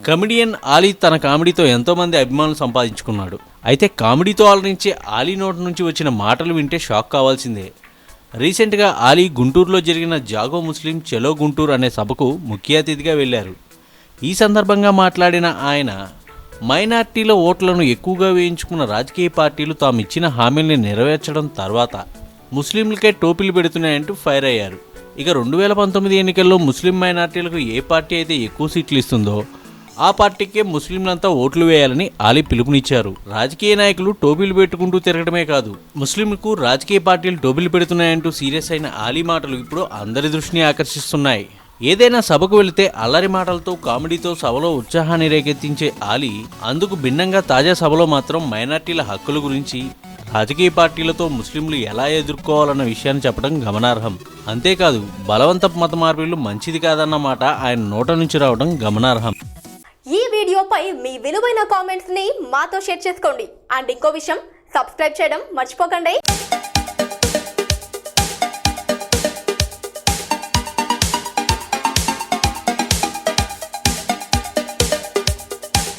Comedian Ali తన కామెడీతో ఎంతోమంది అభిమానులు సంపాదించుకున్నాడు. అయితే కామెడీతో అలరించే ఆలీ నోటి నుంచి వచ్చిన మాటలు వింటే షాక్ కావాల్సిందే. రీసెంట్గా ఆలీ గుంటూరులో జరిగిన జాగో ముస్లిం చలో గుంటూరు అనే సభకు ముఖ్య అతిథిగా వెళ్లారు. ఈ సందర్భంగా మాట్లాడిన ఆయన మైనార్టీల ఓట్లను ఎక్కువగా వేయించుకున్న రాజకీయ పార్టీలు తాము ఇచ్చిన హామీల్ని నెరవేర్చడం తర్వాత ముస్లింలకే టోపీలు పెడుతున్నాయంటూ ఫైర్ అయ్యారు. ఇక 2019 ఎన్నికల్లో ముస్లిం మైనార్టీలకు ఏ పార్టీ అయితే ఎక్కువ సీట్లు ఇస్తుందో ఆ పార్టీకే ముస్లింలంతా ఓట్లు వేయాలని ఆలీ పిలుపునిచ్చారు. రాజకీయ నాయకులు టోపీలు పెట్టుకుంటూ తిరగడమే కాదు, ముస్లింలకు రాజకీయ పార్టీలు టోపీలు పెడుతున్నాయంటూ సీరియస్ అయిన ఆలీ మాటలు ఇప్పుడు అందరి దృష్టిని ఆకర్షిస్తున్నాయి. ఏదైనా సభకు వెళితే అల్లరి మాటలతో కామెడీతో సభలో ఉత్సాహాన్ని రేకెత్తించే ఆలీ అందుకు భిన్నంగా తాజా సభలో మాత్రం మైనార్టీల హక్కుల గురించి, రాజకీయ పార్టీలతో ముస్లింలు ఎలా ఎదుర్కోవాలన్న విషయాన్ని చెప్పడం గమనార్హం. అంతేకాదు బలవంతపు మత మార్పులు మంచిది కాదన్న మాట ఆయన నోట నుంచి రావడం గమనార్హం. ఈ వీడియోపై మీ విలువైన కామెంట్స్ ని మాతో షేర్ చేసుకోండి. అండ్ ఇంకో విషయం, సబ్స్క్రైబ్ చేయడం మర్చిపోకండి.